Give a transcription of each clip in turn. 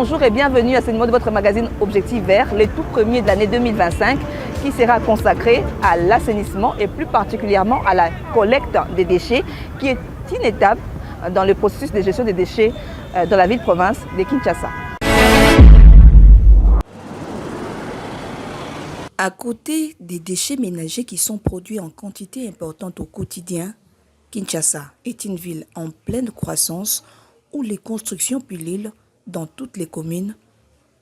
Bonjour et bienvenue à ce numéro de votre magazine Objectif Vert, le tout premier de l'année 2025 qui sera consacré à l'assainissement et plus particulièrement à la collecte des déchets qui est une étape dans le processus de gestion des déchets dans la ville-province de Kinshasa. À côté des déchets ménagers qui sont produits en quantité importante au quotidien, Kinshasa est une ville en pleine croissance où les constructions pullulent dans toutes les communes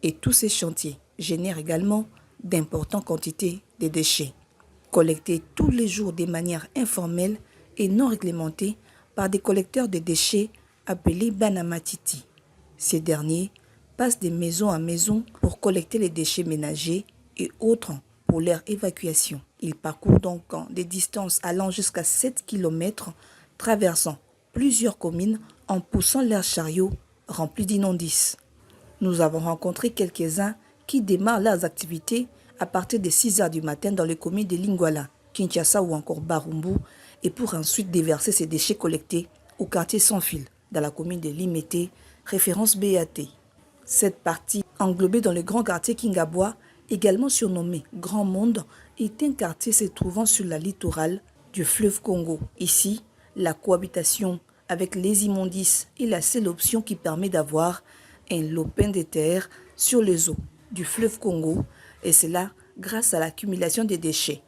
et tous ces chantiers génèrent également d'importantes quantités de déchets, collectés tous les jours de manière informelle et non réglementée par des collecteurs de déchets appelés Banamatiti. Ces derniers passent de maison à maison pour collecter les déchets ménagers et autres pour leur évacuation. Ils parcourent donc des distances allant jusqu'à 7 km, traversant plusieurs communes en poussant leurs chariots remplis d'immondices. Nous avons rencontré quelques-uns qui démarrent leurs activités à partir de 6 h du matin dans les communes de Lingwala, Kinshasa ou encore Barumbu et pour ensuite déverser ces déchets collectés au quartier Sans Fil, dans la commune de Limete, référence BAT. Cette partie, englobée dans le grand quartier Kingabwa, également surnommé Grand Monde, est un quartier se trouvant sur la littorale du fleuve Congo. Ici, la cohabitation avec les immondices est la seule option qui permet d'avoir un lopin de terre sur les eaux du fleuve Congo, et cela grâce à l'accumulation des déchets.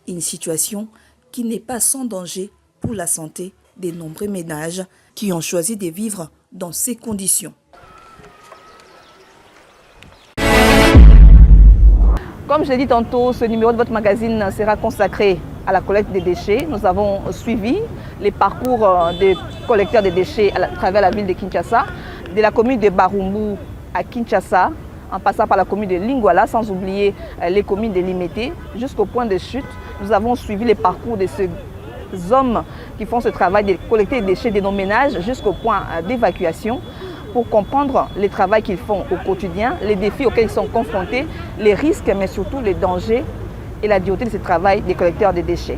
Une situation qui n'est pas sans danger pour la santé des nombreux ménages qui ont choisi de vivre dans ces conditions. Comme je l'ai dit tantôt, ce numéro de votre magazine sera consacré à la collecte des déchets. Nous avons suivi les parcours des collecteurs de déchets à travers la ville de Kinshasa, de la commune de Barumbu à Kinshasa, en passant par la commune de Lingwala, sans oublier les communes de Limete, jusqu'au point de chute. Nous avons suivi les parcours de ces hommes qui font ce travail de collecter les déchets de nos ménages jusqu'au point d'évacuation, pour comprendre le travail qu'ils font au quotidien, les défis auxquels ils sont confrontés, les risques, mais surtout les dangers et la dureté de ce travail des collecteurs de déchets.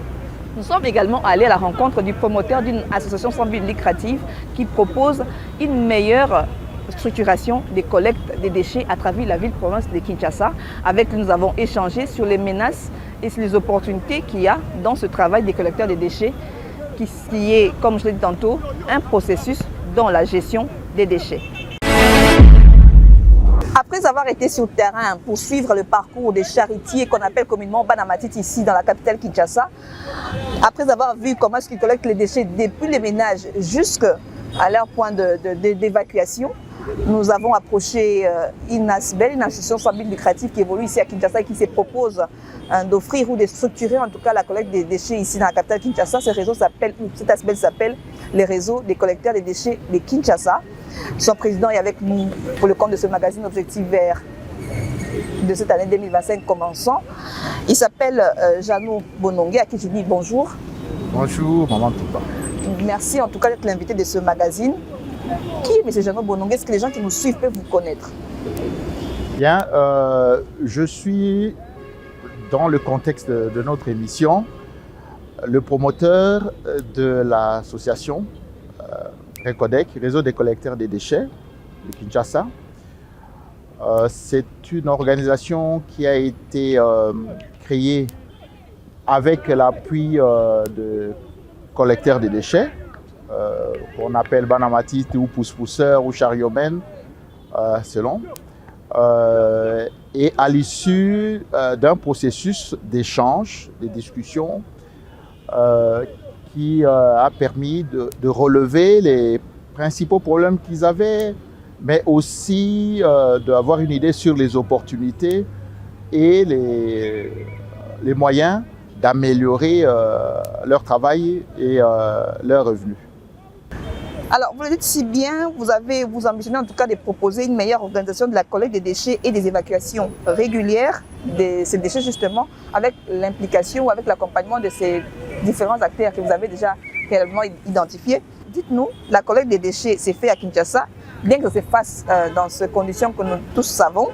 Nous sommes également allés à la rencontre du promoteur d'une association sans but lucratif qui propose une meilleure structuration des collectes des déchets à travers la ville-province de Kinshasa. Avec lui, nous avons échangé sur les menaces et sur les opportunités qu'il y a dans ce travail des collecteurs de déchets qui est, comme je l'ai dit tantôt, un processus dans la gestion des déchets. Après avoir été sur le terrain pour suivre le parcours des charretiers qu'on appelle communément Banamatiti ici dans la capitale Kinshasa, après avoir vu comment est-ce qu'ils collectent les déchets depuis les ménages jusqu'à leur point d'évacuation, nous avons approché INASBEL, une association sans but lucratif qui évolue ici à Kinshasa et qui se propose d'offrir ou de structurer en tout cas la collecte des déchets ici dans la capitale Kinshasa. Cet ASBEL s'appelle les réseaux des collecteurs des déchets de Kinshasa. Son président est avec nous pour le compte de ce magazine Objectif Vert de cette année 2025 commençant. Il s'appelle Jano Bonongue, à qui je dis bonjour. Bonjour, maman Touba. Merci en tout cas d'être l'invité de ce magazine. Qui est M. Jano Bonongue? Est-ce que les gens qui nous suivent peuvent vous connaître? Bien, je suis, dans le contexte de notre émission, le promoteur de l'association RECODEC, Réseau des collecteurs des déchets de Kinshasa. C'est une organisation qui a été créée avec l'appui de collecteurs des déchets, qu'on appelle Banamatiti ou pousse-pousseurs ou chariotmen, selon. Et à l'issue d'un processus d'échange, de discussion, qui a permis de relever les principaux problèmes qu'ils avaient, mais aussi d'avoir une idée sur les opportunités et les moyens d'améliorer leur travail et leurs revenus. Alors, vous le dites si bien, vous ambitionnez en tout cas de proposer une meilleure organisation de la collecte des déchets et des évacuations régulières de ces déchets justement, avec l'implication ou avec l'accompagnement de ces différents acteurs que vous avez déjà réellement identifiés. Dites-nous, la collecte des déchets s'est faite à Kinshasa, bien que ça se fasse dans ces conditions que nous tous savons.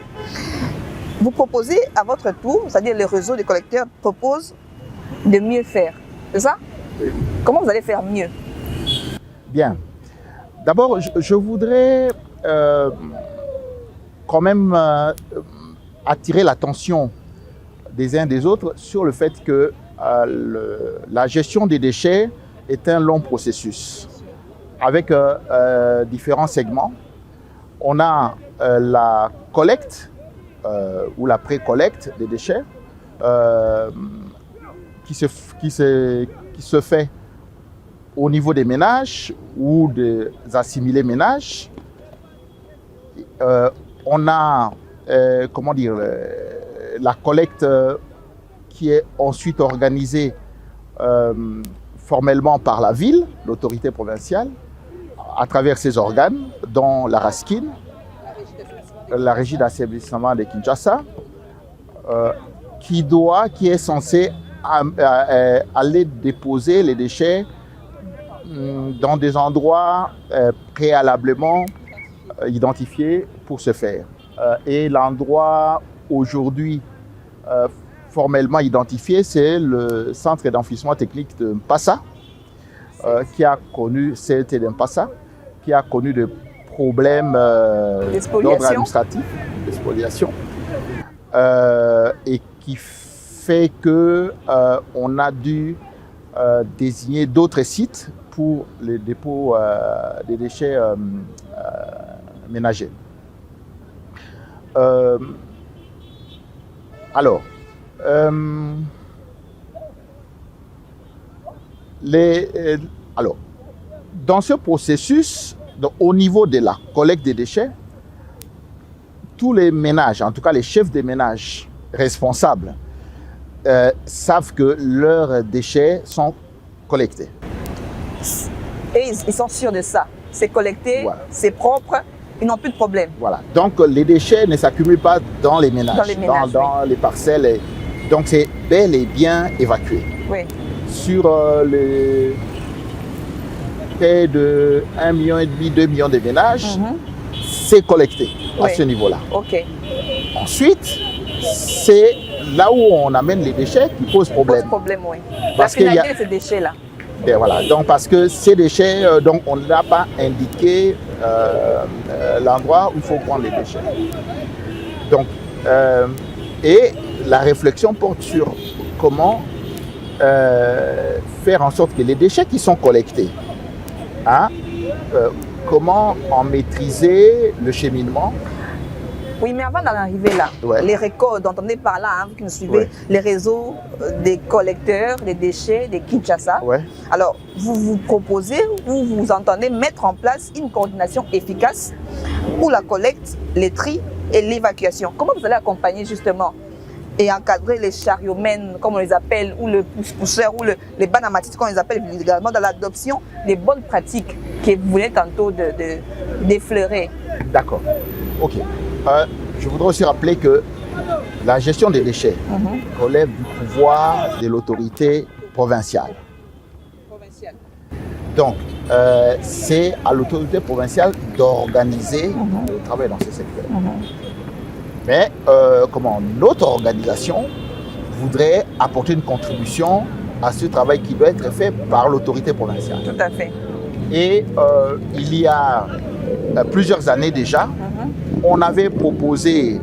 Vous proposez à votre tour, c'est-à-dire le réseau des collecteurs propose de mieux faire, c'est ça? Comment vous allez faire mieux? Bien. D'abord, je voudrais quand même attirer l'attention des uns des autres sur le fait que la gestion des déchets est un long processus avec différents segments. On a la collecte ou la pré-collecte des déchets qui se fait au niveau des ménages ou des assimilés ménages. On a la collecte qui est ensuite organisée formellement par la ville, l'autorité provinciale, à travers ses organes, dont la RASKIN, la Régie d'assainissement de Kinshasa, qui est censée aller déposer les déchets dans des endroits préalablement identifiés pour ce faire. Et l'endroit aujourd'hui formellement identifié, c'est le centre d'enfouissement technique de Mpassa, qui a connu, CLT de Mpassa, qui a connu des problèmes d'ordre administratif, de spoliation, et qui fait qu'on a dû désigner d'autres sites pour les dépôts des déchets ménagers. Alors, dans ce processus, au niveau de la collecte des déchets, tous les ménages, en tout cas les chefs des ménages responsables, savent que leurs déchets sont collectés. Et ils sont sûrs de ça. C'est collecté, voilà. C'est propre, ils n'ont plus de problème. Voilà. Donc les déchets ne s'accumulent pas dans les ménages, dans les parcelles. Donc c'est bel et bien évacué. Oui. Sur les près de 1,5 million, 2 millions de ménages, c'est collecté à ce niveau-là. Okay. Ensuite, c'est là où on amène les déchets qui posent problème. Pose problème, oui. Parce qu'il y a ces déchets-là. Ben voilà. Donc parce que ces déchets, donc on n'a pas indiqué l'endroit où il faut prendre les déchets. Donc, et la réflexion porte sur comment faire en sorte que les déchets qui sont collectés, comment en maîtriser le cheminement. Oui, mais avant d'en arriver là, les récoltes, entendez par là, vous qui nous suivez, les réseaux des collecteurs des déchets de Kinshasa. Alors, vous proposez ou vous entendez mettre en place une coordination efficace pour la collecte, les tris et l'évacuation. Comment vous allez accompagner justement et encadrer les chariomènes, comme on les appelle, ou le pousse-pousseur, ou les banamatites, comme on les appelle également, dans l'adoption des bonnes pratiques que vous venez tantôt d'effleurer. D'accord. OK. Je voudrais aussi rappeler que la gestion des déchets relève du pouvoir de l'autorité provinciale. Donc, c'est à l'autorité provinciale d'organiser le travail dans ce secteur. Mais notre organisation voudrait apporter une contribution à ce travail qui doit être fait par l'autorité provinciale. Tout à fait. Et il y a plusieurs années déjà, on avait proposé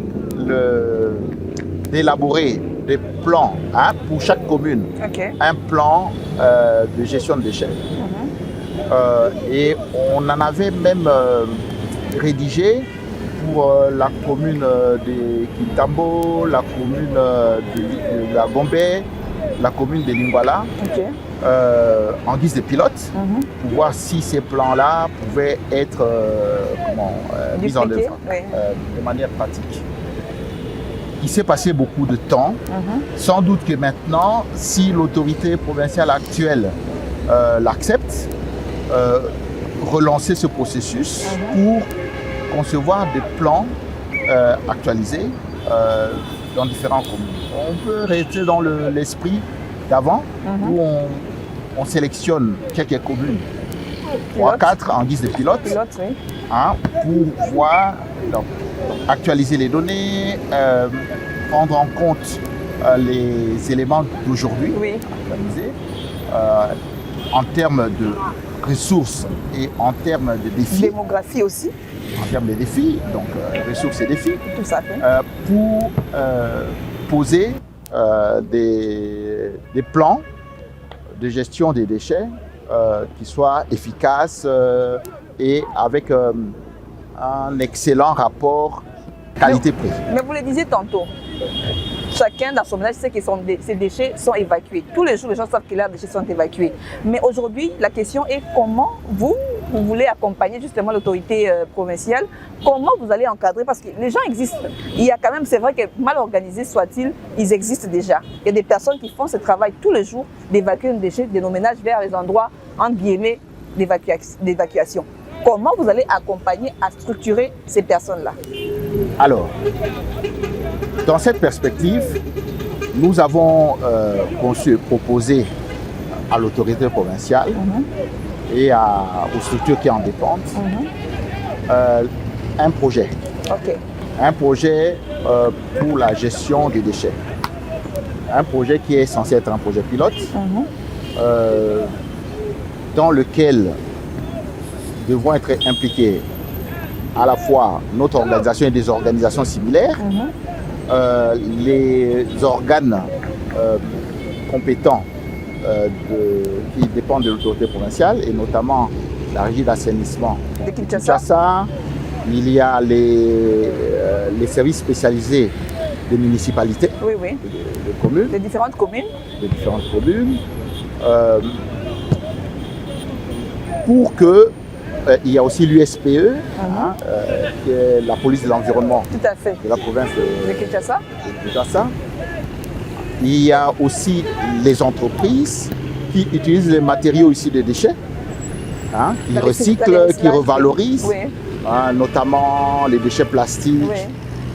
d'élaborer des plans pour chaque commune, un plan de gestion de déchets. Et on en avait même rédigé pour la commune de Kintambo, la commune de la Gombe, la commune de Lingwala, en guise de pilote, pour voir si ces plans-là pouvaient être mis en œuvre de manière pratique. Il s'est passé beaucoup de temps. Sans doute que maintenant, si l'autorité provinciale actuelle l'accepte, relancer ce processus pour concevoir des plans actualisés dans différentes communes. On peut rester dans l'esprit d'avant, où on sélectionne quelques communes, 3, 4 en guise de pilote, pour pouvoir actualiser les données, prendre en compte les éléments d'aujourd'hui, actualisés, en termes de ressources et en termes de défis. Démographie aussi. En termes de défis, donc ressources et défis. Tout ça fait. Pour poser des plans de gestion des déchets qui soient efficaces et avec un excellent rapport qualité-prix. Mais vous le disiez tantôt, chacun dans son ménage sait que ses déchets sont évacués. Tous les jours, les gens savent que leurs déchets sont évacués. Mais aujourd'hui, la question est comment vous voulez accompagner justement l'autorité provinciale, comment vous allez encadrer, parce que les gens existent. Il y a quand même, c'est vrai que mal organisés soit-il, ils existent déjà. Il y a des personnes qui font ce travail tous les jours d'évacuer les déchets de nos ménages vers les endroits, entre guillemets, d'évacuation. Comment vous allez accompagner à structurer ces personnes-là? Alors, dans cette perspective, nous avons conçu et proposé à l'autorité provinciale et aux structures qui en dépendent un projet. Okay. Un projet pour la gestion des déchets. Un projet qui est censé être un projet pilote dans lequel devront être impliqués à la fois notre organisation et des organisations similaires, les organes compétents qui dépendent de l'autorité provinciale et notamment la régie d'assainissement de Kinshasa. Il y a les services spécialisés des municipalités, des communes, des différentes communes. Pour que il y a aussi l'USPE, qui est la police de l'environnement de la province de Kinshasa. Il y a aussi les entreprises qui utilisent les matériaux issus des déchets, qui recyclent, qui revalorisent, notamment les déchets plastiques,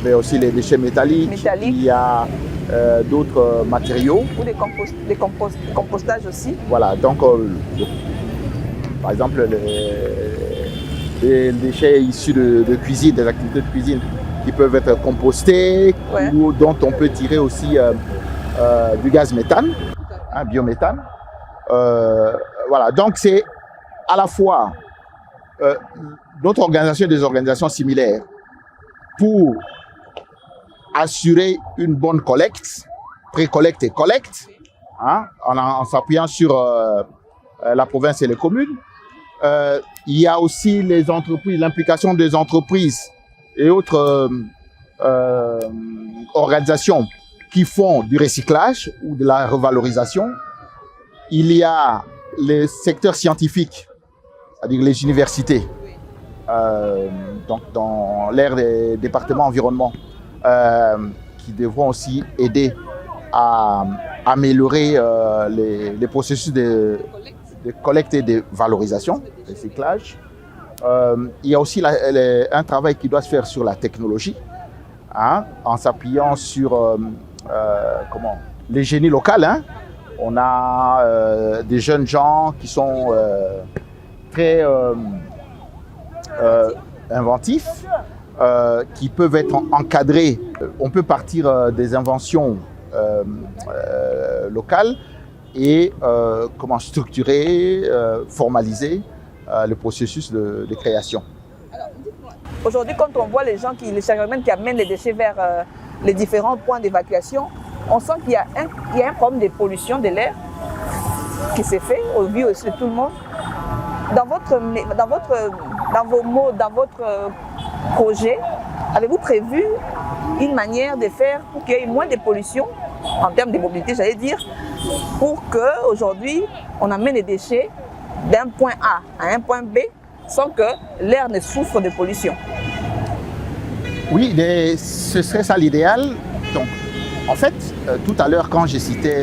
mais aussi les déchets métalliques. Il y a d'autres matériaux. Ou des compostages aussi. Voilà, donc par exemple, les déchets issus de cuisine, des activités de cuisine qui peuvent être compostés ou dont on peut tirer aussi du gaz méthane, biométhane. Voilà, donc c'est à la fois notre organisation et des organisations similaires pour assurer une bonne collecte, pré-collecte et collecte, en s'appuyant sur la province et les communes. Il y a aussi les entreprises, l'implication des entreprises et autres organisations qui font du recyclage ou de la revalorisation. Il y a les secteurs scientifiques, c'est-à-dire les universités, donc dans l'ère des départements environnement, qui devront aussi aider à améliorer les processus de collecte et de valorisation, de recyclage. Il y a aussi un travail qui doit se faire sur la technologie, en s'appuyant sur les génies locaux. On a des jeunes gens qui sont très inventifs, qui peuvent être encadrés. On peut partir des inventions locales et comment structurer, formaliser le processus de création. Aujourd'hui, quand on voit les chargeurs qui amènent les déchets vers les différents points d'évacuation, on sent qu'il y a un problème de pollution de l'air qui s'est fait au vu aussi de tout le monde. Dans votre projet, avez-vous prévu une manière de faire pour qu'il y ait moins de pollution en termes de mobilité, j'allais dire, pour qu'aujourd'hui, on amène les déchets d'un point A à un point B sans que l'air ne souffre de pollution? Oui, ce serait ça l'idéal. Donc, en fait, tout à l'heure, quand j'ai cité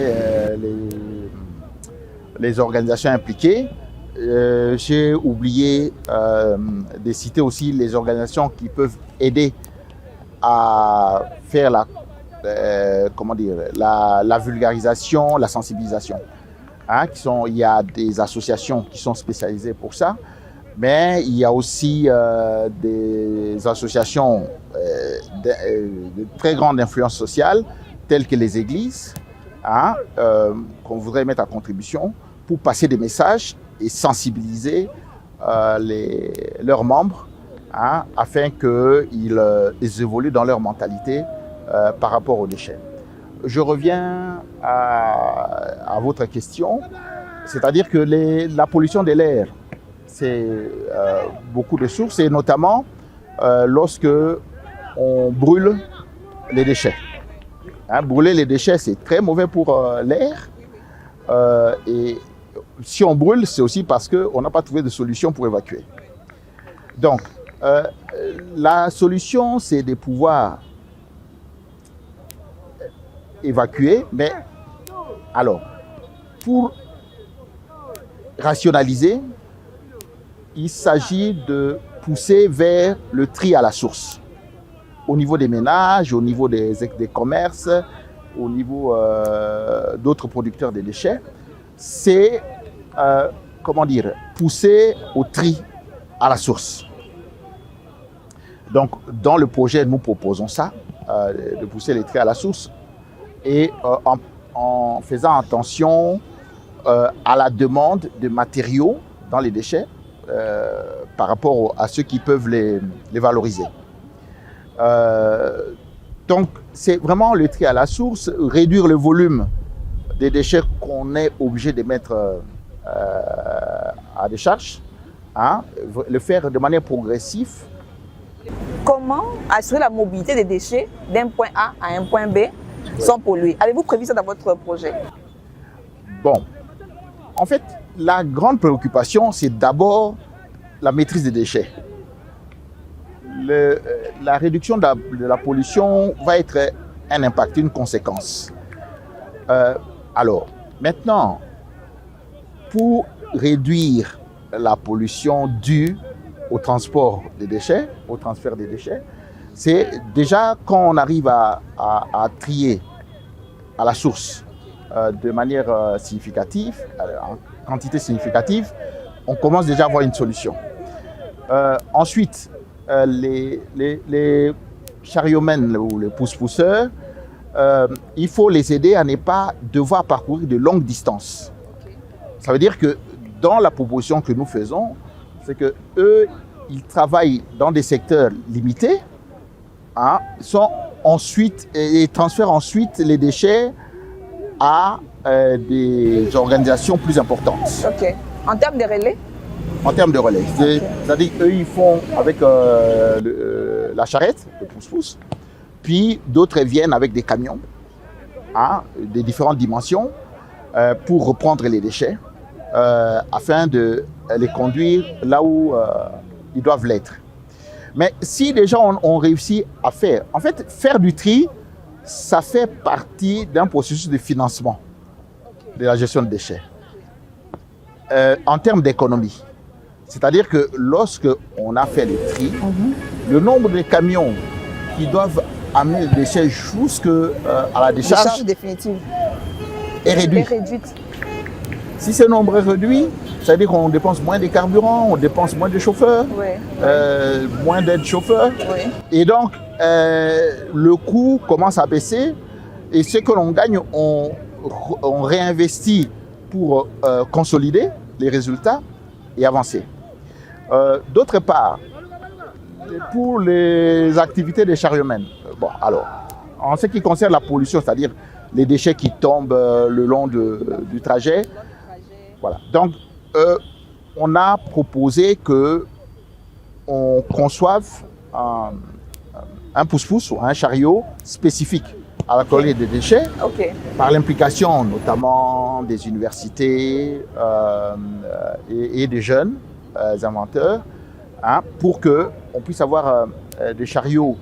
les organisations impliquées, j'ai oublié de citer aussi les organisations qui peuvent aider à faire la vulgarisation, la sensibilisation. Il y a des associations qui sont spécialisées pour ça, mais il y a aussi des associations de très grande influence sociale, telles que les églises, qu'on voudrait mettre à contribution pour passer des messages et sensibiliser leurs membres, hein, afin qu'ils évoluent dans leur mentalité par rapport aux déchets. Je reviens à votre question, c'est-à-dire que la pollution de l'air, c'est beaucoup de sources, et notamment lorsque on brûle les déchets. Hein, brûler les déchets, c'est très mauvais pour l'air. Et si on brûle, c'est aussi parce qu'on n'a pas trouvé de solution pour évacuer. Donc, la solution, c'est de pouvoir évacuer, mais alors, pour rationaliser, il s'agit de pousser vers le tri à la source. Au niveau des ménages, au niveau des commerces, au niveau d'autres producteurs de déchets, c'est, comment dire, pousser au tri à la source. Donc, dans le projet, nous proposons ça, de pousser les tri à la source, et en faisant attention à la demande de matériaux dans les déchets par rapport à ceux qui peuvent les valoriser. Donc, c'est vraiment le tri à la source, réduire le volume des déchets qu'on est obligé de mettre à décharge, hein, le faire de manière progressive. Comment assurer la mobilité des déchets d'un point A à un point B sans polluer? Avez-vous prévu ça dans votre projet? Bon, en fait, la grande préoccupation, c'est d'abord la maîtrise des déchets. La réduction de la pollution va être un impact, une conséquence. Alors, maintenant, pour réduire la pollution due au transport des déchets, au transfert des déchets, c'est déjà quand on arrive à trier à la source de manière significative, en quantité significative, on commence déjà à avoir une solution. Ensuite, les chariotmens ou les pousse-pousseurs, il faut les aider à ne pas devoir parcourir de longues distances. Ça veut dire que dans la proposition que nous faisons, c'est que eux, ils travaillent dans des secteurs limités, hein, et transfèrent ensuite les déchets à des organisations plus importantes. Ok. En termes de relais? En termes de relais. C'est-à-dire qu'eux, ils font avec la charrette, le pousse-pousse, puis d'autres viennent avec des camions, hein, de différentes dimensions, pour reprendre les déchets, afin de les conduire là où ils doivent l'être. Mais si déjà on réussit à faire, en fait, faire du tri, ça fait partie d'un processus de financement de la gestion de déchets. En termes d'économie, c'est-à-dire que lorsque on a fait le tri, le nombre de camions qui doivent amener les déchets jusqu'à la décharge définitive est réduit. Si ce nombre est réduit, c'est-à-dire qu'on dépense moins de carburant, on dépense moins de chauffeurs, moins d'aides-chauffeurs. Oui. Et donc, le coût commence à baisser. Et ce que l'on gagne, on réinvestit pour consolider les résultats et avancer. D'autre part, pour les activités des chariotmens, bon, alors, en ce qui concerne la pollution, c'est-à-dire les déchets qui tombent le long du trajet, voilà. Donc, on a proposé qu'on conçoive un pousse-pousse ou un chariot spécifique à la collecte des déchets, par l'implication notamment des universités et des jeunes inventeurs, hein, pour qu'on puisse avoir des chariots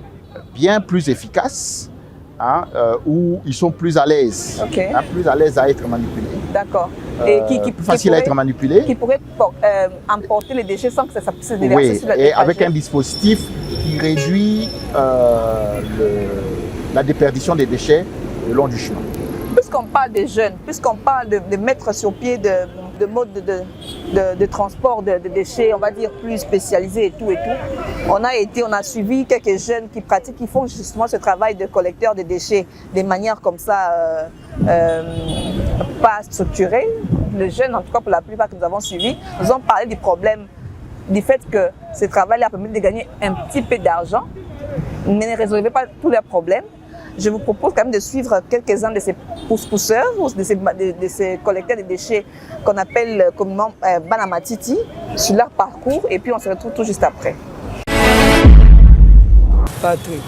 bien plus efficaces, hein, où ils sont plus à l'aise, hein, plus à l'aise à être manipulés. D'accord. Et plus facile à être manipulé. Qui pourrait emporter les déchets sans que ça puisse se déverser sur la et avec un dispositif qui réduit la déperdition des déchets le long du chemin. Puisqu'on parle des jeunes, puisqu'on parle de mettre sur pied de modes de transport de déchets, on va dire plus spécialisés et tout, on a suivi quelques jeunes qui font justement ce travail de collecteur de déchets de manière comme ça, pas structurée, les jeunes, en tout cas pour la plupart que nous avons suivis, nous ont parlé du problème, du fait que ce travail a permis de gagner un petit peu d'argent, mais ne résolvait pas tous leurs problèmes. Je vous propose quand même de suivre quelques-uns de ces pousseurs, de ces collecteurs de déchets qu'on appelle communément Banamatiti, sur leur parcours, et puis on se retrouve tout juste après. Patrick,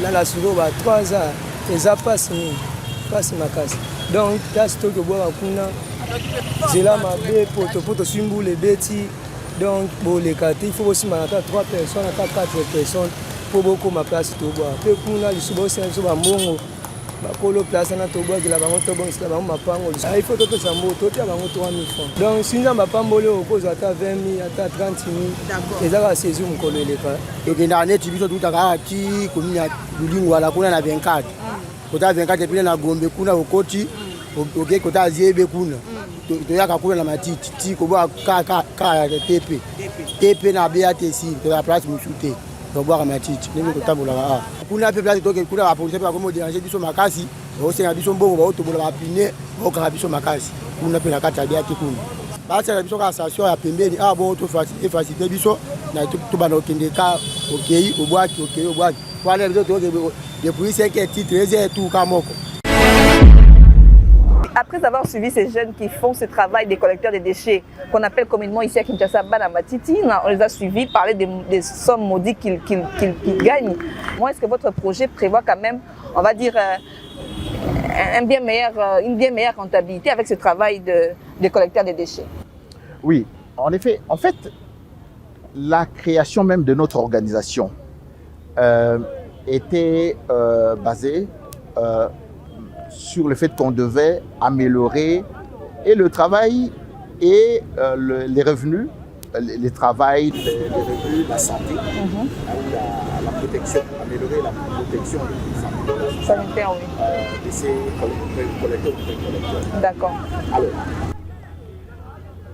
là la souvent 3 ans, et ça passe ma casse. Donc, là c'est que boire un c'est là ma bé pour te suivre les bêtis. Donc, pour les quartiers, il faut aussi m'attendre 3 personnes, 4 personnes pour beaucoup ma place tout boire. Puis pour là, je suis aussi un peu bon. Pour place na to bois de la banque to bon c'est la banque ma pango. Il faut que ça monte, tu as banque 3000 francs. Donc si on m'a pas mbolé au cause à 20 000 à 30 000. D'accord. Et ça va saisir mon collègue les cas. Et que dans net biso tout à qui comme il y a du wala kuna na 24. Kota 24 et puis na gombe kuna okoti. OK kota ziebe kuna. To ya kakuna na matiti ti ko boa ka TP. TP na BATC de la place Moussouté. To boa matiti. Ni ko tabola a. Kuna pe place to ke kuna ba police pe ko mo déranger biso makasi. O se na biso mbongo ba to bola ba pine o ka biso makasi. Kuna pe na kata dia ti kuna. Ba se na biso ka station ya pembeni a bon to facilité biso na to ba no kende ka OK o boaki OK o boaki. Kwa le biso to de pour 5 titres 13 tout ka moko. Après avoir suivi ces jeunes qui font ce travail des collecteurs de déchets, qu'on appelle communément ici à Kinshasa Banamatiti, on les a suivis parler des sommes maudites qu'ils gagnent. Moi, est-ce que votre projet prévoit quand même, on va dire, une bien meilleure rentabilité avec ce travail de collecteurs de déchets? Oui, en effet. En fait, la création même de notre organisation était basée sur le fait qu'on devait améliorer et le travail et les revenus, les revenus, la santé, la protection, améliorer la protection sanitaire, oui. De ces collecteurs. D'accord. Alors,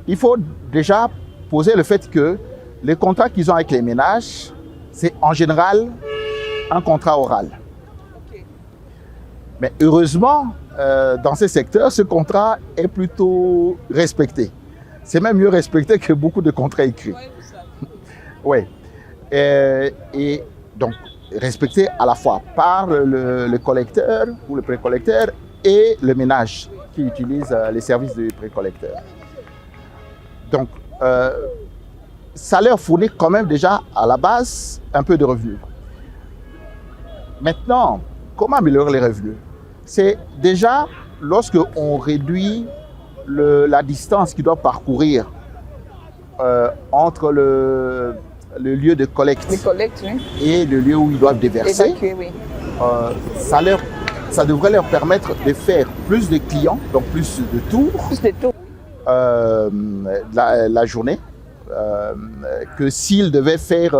il faut déjà poser le fait que les contrats qu'ils ont avec les ménages, c'est en général un contrat oral. Mais heureusement, dans ces secteurs, ce contrat est plutôt respecté. C'est même mieux respecté que beaucoup de contrats écrits. Oui. Et donc, respecté à la fois par le collecteur ou le précollecteur et le ménage qui utilise les services du précollecteur. Donc, ça leur fournit quand même déjà à la base un peu de revenus. Maintenant, comment améliorer les revenus? C'est déjà lorsque on réduit la distance qu'ils doivent parcourir entre le lieu de collecte oui. Et le lieu où ils doivent déverser. Évacuer, oui. Ça devrait leur permettre de faire plus de clients, donc plus de tours, la journée, que s'ils devaient faire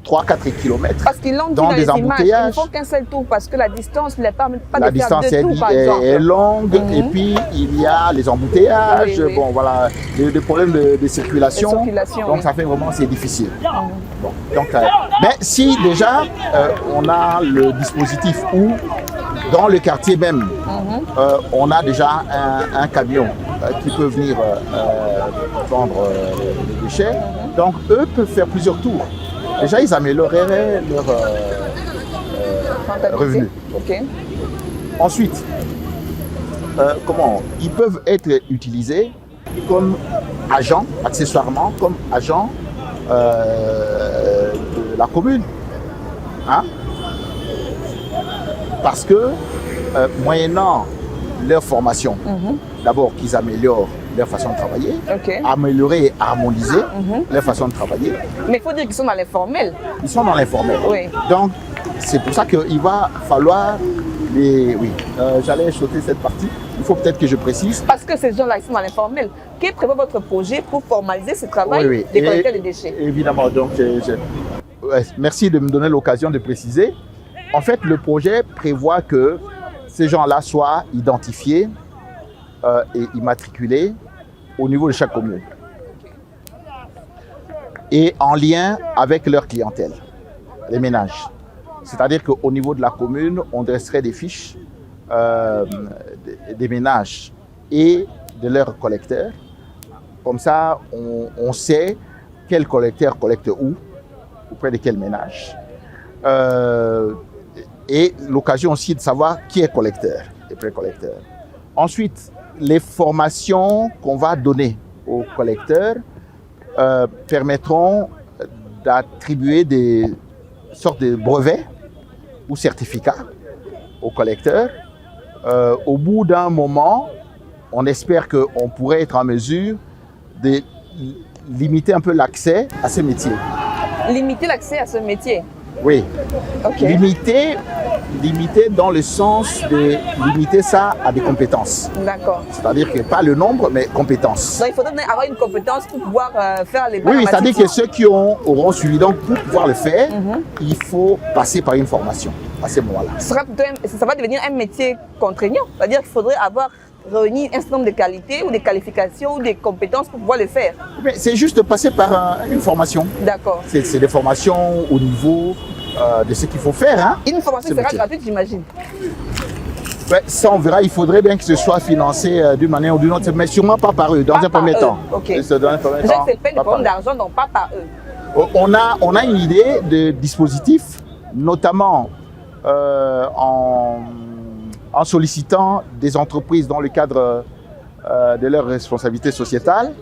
3-4 km parce qu'ils l'ont dit dans des embouteillages. Il ne faut qu'un seul tour parce que la distance ne permet pas de faire 2 tours par exemple. Est longue et puis il y a les embouteillages, oui. Bon voilà, des problèmes de circulation. Donc ça fait vraiment, c'est difficile. Bon, donc, mais si déjà on a le dispositif où dans le quartier même, on a déjà un camion qui peut venir prendre les déchets, donc eux peuvent faire plusieurs tours. Déjà, ils amélioreraient leur revenus. Okay. Ensuite, ils peuvent être utilisés comme agents, accessoirement, comme agents de la commune. Hein? Parce que, moyennant leur formation, d'abord qu'ils améliorent leur façon de travailler, améliorer et harmoniser leur façon de travailler. Mais il faut dire qu'ils sont dans l'informel. Ils sont dans l'informel. Oui. Donc, c'est pour ça qu'il va falloir j'allais sauter cette partie. Il faut peut-être que je précise. Parce que ces gens-là, ils sont dans l'informel. Quel prévoit votre projet pour formaliser ce travail des collecteurs de déchets? Évidemment. Donc, merci de me donner l'occasion de préciser. En fait, le projet prévoit que ces gens-là soient identifiés et immatriculés au niveau de chaque commune et en lien avec leur clientèle, les ménages. C'est-à-dire qu'au niveau de la commune, on dresserait des fiches des ménages et de leurs collecteurs. Comme ça, on sait quel collecteur collecte où, auprès de quel ménage. Et l'occasion aussi de savoir qui est collecteur et pré-collecteur. Ensuite, les formations qu'on va donner aux collecteurs permettront d'attribuer des sortes de brevets ou certificats aux collecteurs. Au bout d'un moment, on espère qu'on pourrait être en mesure de limiter un peu l'accès à ce métier. Limiter l'accès à ce métier? Oui. Okay. Limiter dans le sens de limiter ça à des compétences. D'accord. C'est-à-dire que pas le nombre, mais compétences. Donc il faudrait avoir une compétence pour pouvoir faire les Oui, c'est-à-dire que ceux qui auront suivi, donc pour pouvoir le faire, il faut passer par une formation à ce moment-là. Ça va devenir un métier contraignant. C'est-à-dire qu'il faudrait avoir réuni un certain nombre de qualités ou des qualifications ou des compétences pour pouvoir le faire. Mais c'est juste de passer par une formation. D'accord. C'est des formations au niveau de ce qu'il faut faire. Hein, une formation sera gratuite, j'imagine. Ouais, ça, on verra. Il faudrait bien que ce soit financé d'une manière ou d'une autre, mais sûrement pas par eux, dans un premier temps. Okay. Dans un premier temps. C'est pas une problème d'argent, donc pas par eux. On a une idée de dispositif, notamment en sollicitant des entreprises dans le cadre de leur responsabilité sociétale,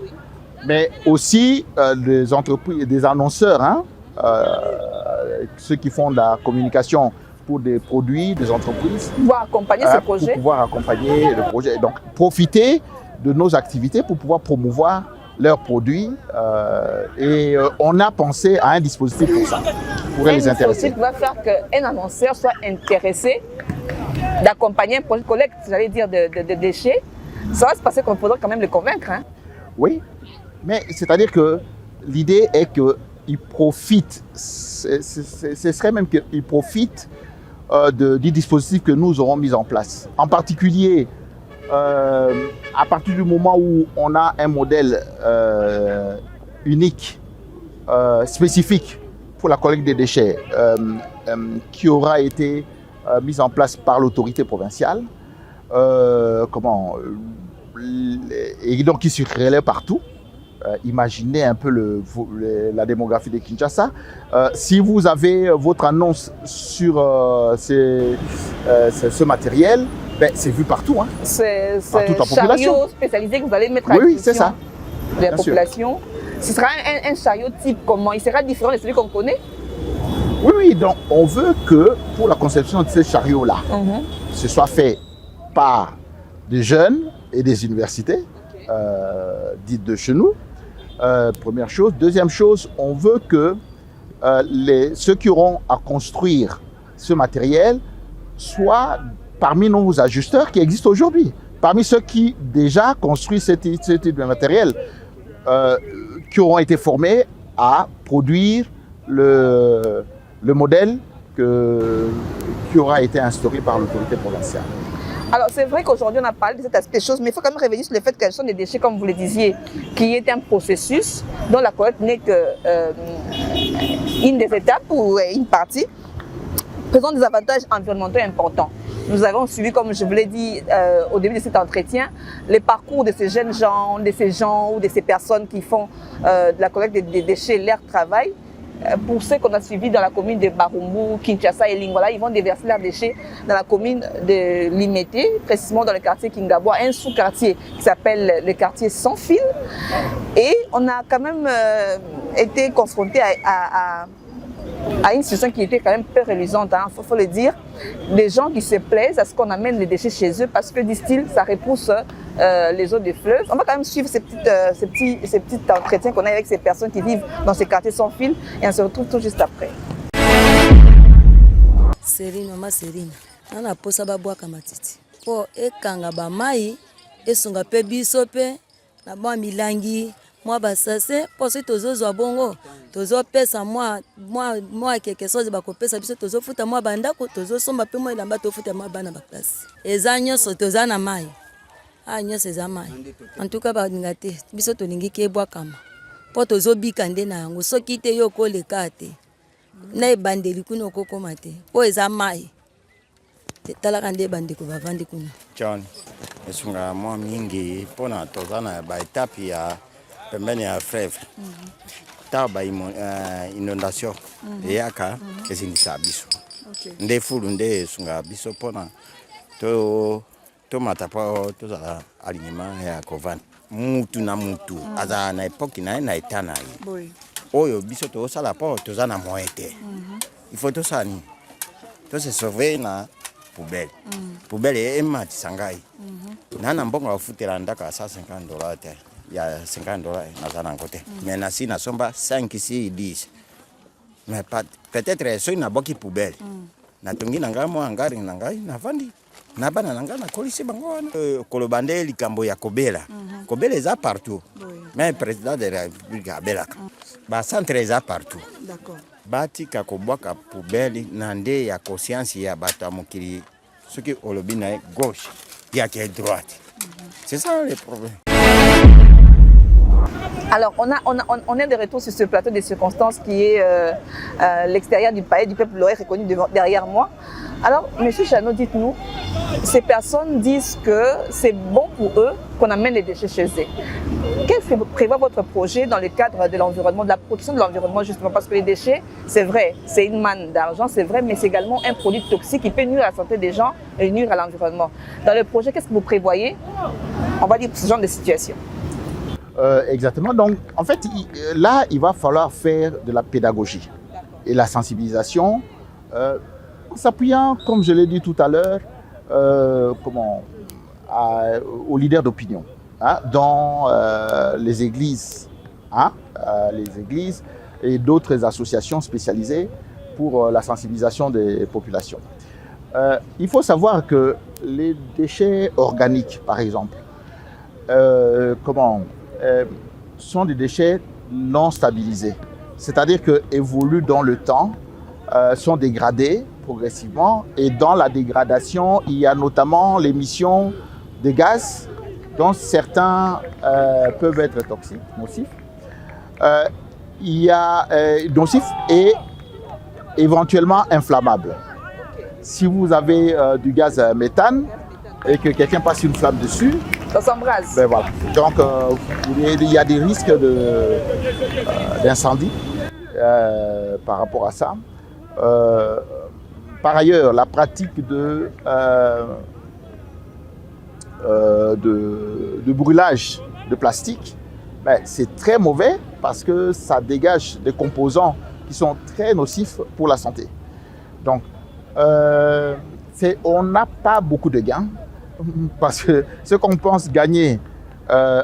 mais aussi des entreprises, des annonceurs, hein, ceux qui font de la communication pour des produits, des entreprises. Pouvoir accompagner ce projet. Pour pouvoir accompagner le projet. Donc, profiter de nos activités pour pouvoir promouvoir leurs produits. Et on a pensé à un dispositif pour ça, qui pourrait les intéresser. Un dispositif va faire qu'un annonceur soit intéressé d'accompagner un projet de collecte, j'allais dire, de déchets. Ça va se passer qu'on faudra quand même le convaincre. Hein? Oui, mais c'est-à-dire que l'idée est qu'ils profitent, ce serait même qu'ils profitent du dispositif que nous aurons mis en place. En particulier, à partir du moment où on a un modèle unique, spécifique pour la collecte des déchets, qui aura été mis en place par l'autorité provinciale, et donc qui circulait partout. Imaginez un peu la démographie de Kinshasa. Si vous avez votre annonce sur ce matériel, ben, c'est vu partout. Hein. C'est partout en population. Chariot spécialisé que vous allez mettre à disposition c'est ça. De la population. Ce sera un chariot type comment? Il sera différent de celui qu'on connaît? Oui, donc on veut que pour la conception de ces chariots-là, ce soit fait par des jeunes et des universités, dites de chez nous. Première chose. Deuxième chose, on veut que ceux qui auront à construire ce matériel soient parmi nos ajusteurs qui existent aujourd'hui. Parmi ceux qui déjà construisent ce type de matériel, qui auront été formés à produire le modèle qui aura été instauré par l'autorité provinciale. Alors c'est vrai qu'aujourd'hui on a parlé de cet aspect des choses, mais il faut quand même revenir sur le fait qu'elles sont des déchets, comme vous le disiez, qui est un processus dont la collecte n'est qu'une des étapes ou une partie, présente des avantages environnementaux importants. Nous avons suivi, comme je vous l'ai dit au début de cet entretien, les parcours de ces jeunes gens, de ces gens ou de ces personnes qui font de la collecte des déchets leur travail. Pour ceux qu'on a suivis dans la commune de Barumbu, Kinshasa et Lingwala, ils vont déverser leurs déchets dans la commune de Limete, précisément dans le quartier Kingabwa, un sous-quartier qui s'appelle le quartier Sans Fil. Et on a quand même été confronté à une situation qui était quand même peu reluisante, hein, faut le dire. Des gens qui se plaisent à ce qu'on amène les déchets chez eux parce que, disent-ils, ça repousse les eaux des fleuves. On va quand même suivre ces petits entretiens qu'on a avec ces personnes qui vivent dans ces quartiers sans fil et on se retrouve tout juste après. Serine, maman Serine, on a posé à boire comme matiti. Pour ekanga ba mai, esunga pe biso pe na ba milangi. Moi basase posi tozozwa bongo tozopesa moi quelque chose bakopesa biso tozofuta moi bandako tozosomba pe moi lamba tofuta moi bana ba classe eza nyonso toza na mai nyonso eza mai en tout cas baninga te biso tolingi ke bwakama po tozobika nde na yango soki te yo koleka te na ebandeli kuna okokoma te po eza mai talaka nde bandeko bavandi kuna. John esunga mwa mingi mpona toza na baetape ya pembeni ya fleuve ta inondation eyaka esingisa biso nde fulu nde esunga biso mpona tomata mpo tozala alignement ya kovanda mutu na mutu azala na epoke na ye na eta na ye oyo biso tozosala mpo toza na moyen te il faut tosala nini tose sauve na poubelle poubelle ematisa ngai nana mbongo bafutela ndako ya $150 te ya $50 naza nango te mais nasi nasomba 5 6 10 mais peut-être soki naboki poubelle natongi na ngai mwa ngari na ngai navandi na bana na ngai nakolisi bango wana koloba nde likambo ya kobela kobela eza partout mais président de la république abelaka bacentre eza partout batika kobwaka poubelle na nde ya conscience ya bato ya mokili soki olobi na ye gauche yake droite c'est ça le problème. Alors, on est de retour sur ce plateau des circonstances qui est l'extérieur du palais du peuple lorrain reconnu derrière moi. Alors, M. Chano, dites-nous, ces personnes disent que c'est bon pour eux qu'on amène les déchets chez eux. Qu'est-ce que prévoit votre projet dans le cadre de l'environnement, de la protection de l'environnement justement? Parce que les déchets, c'est vrai, c'est une manne d'argent, c'est vrai, mais c'est également un produit toxique qui peut nuire à la santé des gens et nuire à l'environnement. Dans le projet, qu'est-ce que vous prévoyez, on va dire, pour ce genre de situation? Exactement. Donc, en fait, là, il va falloir faire de la pédagogie et la sensibilisation en s'appuyant, comme je l'ai dit tout à l'heure, aux leaders d'opinion dans les églises et d'autres associations spécialisées pour la sensibilisation des populations. Il faut savoir que les déchets organiques, par exemple, sont des déchets non stabilisés, c'est-à-dire qu'évoluent dans le temps, sont dégradés progressivement, et dans la dégradation, il y a notamment l'émission de gaz, dont certains peuvent être toxiques, nocifs. Il y a nocifs et éventuellement inflammables. Si vous avez du gaz méthane et que quelqu'un passe une flamme dessus, ça s'embrase. Ben voilà. Donc, il y a des risques d'incendie par rapport à ça. Par ailleurs, la pratique de brûlage de plastique, ben, c'est très mauvais parce que ça dégage des composants qui sont très nocifs pour la santé. Donc, on n'a pas beaucoup de gains. Parce que ce qu'on pense gagner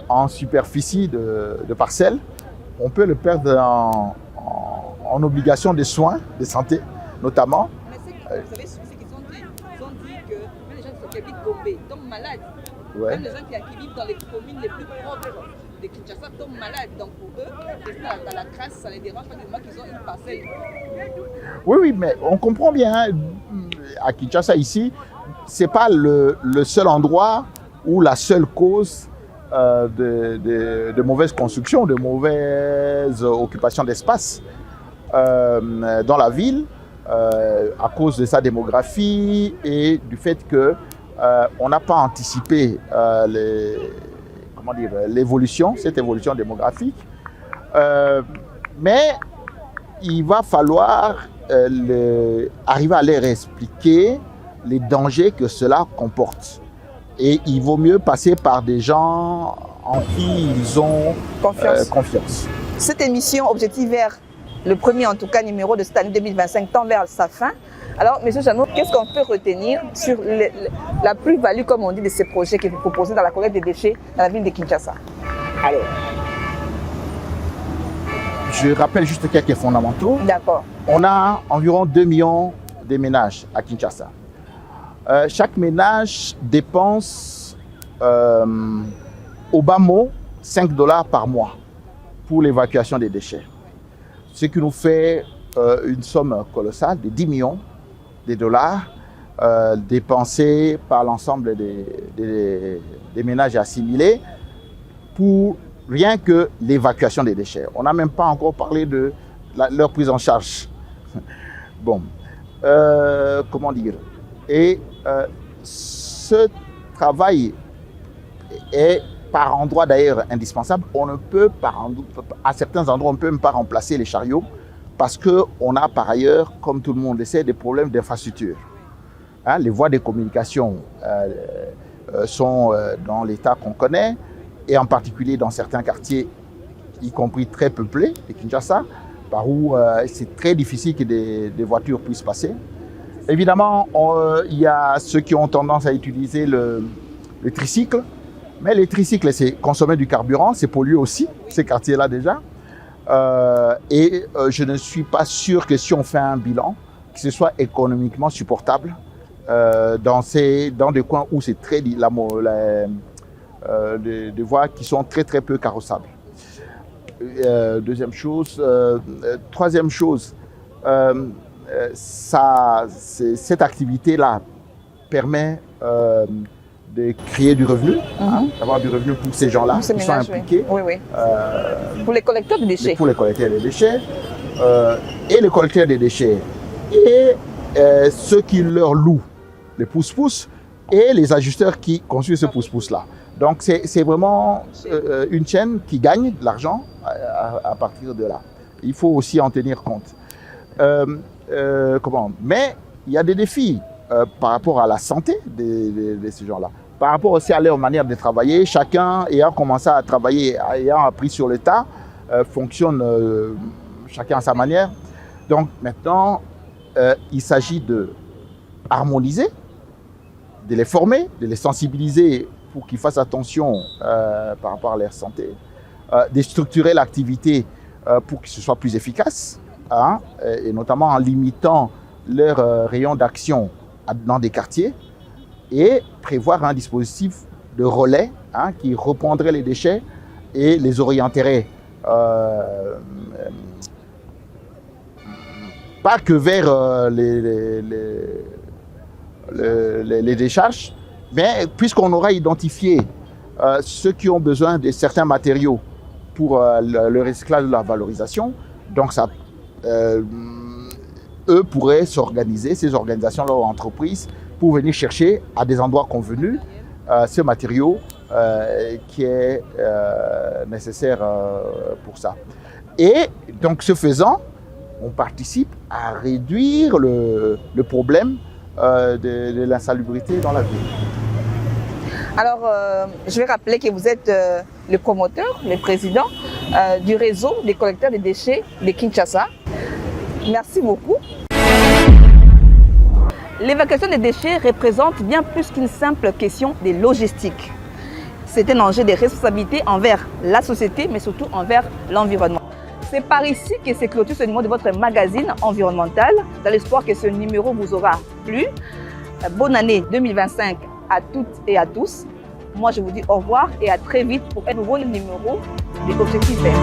en superficie de parcelles, on peut le perdre en obligation de soins, de santé notamment. Mais vous savez ce qu'ils ont dit? Ils ont dit que même les gens qui habitent Gombe tombent malades. Ouais. Même les gens qui vivent dans les communes les plus pauvres de Kinshasa tombent malades. Donc pour eux, rester à la trace, ça ne les dérange pas du moment qu'ils ont une parcelle. Oui, mais on comprend bien. Hein, à Kinshasa, ici, ce n'est pas le seul endroit où la seule cause de mauvaise construction, de mauvaise occupation d'espace dans la ville, à cause de sa démographie et du fait qu'on n'a pas anticipé cette évolution démographique. Mais il va falloir arriver à leur expliquer les dangers que cela comporte. Et il vaut mieux passer par des gens en qui ils ont confiance. Cette émission Objectif Vert, le premier en tout cas numéro de cette année 2025, tend vers sa fin. Alors, M. Chano, qu'est-ce qu'on peut retenir sur la plus-value, comme on dit, de ces projets que vous proposez dans la collecte des déchets dans la ville de Kinshasa? Alors, je rappelle juste quelques fondamentaux. D'accord. On a environ 2 millions de ménages à Kinshasa. Chaque ménage dépense au bas mot $5 par mois pour l'évacuation des déchets. Ce qui nous fait une somme colossale de 10 millions de dollars dépensés par l'ensemble des ménages assimilés pour rien que l'évacuation des déchets. On n'a même pas encore parlé de leur prise en charge. Bon, comment dire? Et ce travail est par endroits d'ailleurs indispensable. On ne peut, à certains endroits, on ne peut même pas remplacer les chariots parce qu'on a par ailleurs, comme tout le monde le sait, des problèmes d'infrastructure. Hein, les voies de communication sont dans l'état qu'on connaît, et en particulier dans certains quartiers, y compris très peuplés de Kinshasa, par où c'est très difficile que des voitures puissent passer. Évidemment, il y a ceux qui ont tendance à utiliser le tricycle, mais le tricycle, c'est consommer du carburant, c'est polluer aussi, ces quartiers-là déjà. Je ne suis pas sûr que si on fait un bilan, que ce soit économiquement supportable dans des coins où c'est très des voies qui sont très très peu carrossables. Deuxième chose. Troisième chose, cette activité-là permet de créer du revenu, d'avoir du revenu pour ces gens-là qui sont impliqués. Oui. Pour les collecteurs de déchets. Pour les collecteurs des déchets. Et les collecteurs des déchets. Et ceux qui leur louent les pousse-pousse et les ajusteurs qui construisent ce pousse-pousse-là. Donc c'est vraiment une chaîne qui gagne de l'argent à partir de là. Il faut aussi en tenir compte. Mais il y a des défis par rapport à la santé de ces gens-là. Par rapport aussi à leur manière de travailler, chacun ayant commencé à travailler, ayant appris sur le tas, fonctionne chacun à sa manière. Donc maintenant, il s'agit de harmoniser, de les former, de les sensibiliser pour qu'ils fassent attention par rapport à leur santé, de structurer l'activité pour que ce soit plus efficace, hein, et notamment en limitant leur rayon d'action dans des quartiers, et prévoir un dispositif de relais qui reprendrait les déchets et les orienterait pas que vers les décharges, mais puisqu'on aura identifié ceux qui ont besoin de certains matériaux pour le recyclage de la valorisation, donc ça, eux pourraient s'organiser, ces organisations, leurs entreprises, pour venir chercher à des endroits convenus ce matériau qui est nécessaire pour ça. Et donc ce faisant, on participe à réduire le problème de l'insalubrité dans la ville. Alors, je vais rappeler que vous êtes le promoteur, le président du réseau des collecteurs de déchets de Kinshasa. Merci beaucoup. L'évacuation des déchets représente bien plus qu'une simple question de logistique. C'est un enjeu de responsabilité envers la société, mais surtout envers l'environnement. C'est par ici que se clôture ce numéro de votre magazine environnemental, dans l'espoir que ce numéro vous aura plu. Bonne année 2025 à toutes et à tous. Moi, je vous dis au revoir et à très vite pour un nouveau numéro de Objectif Vert.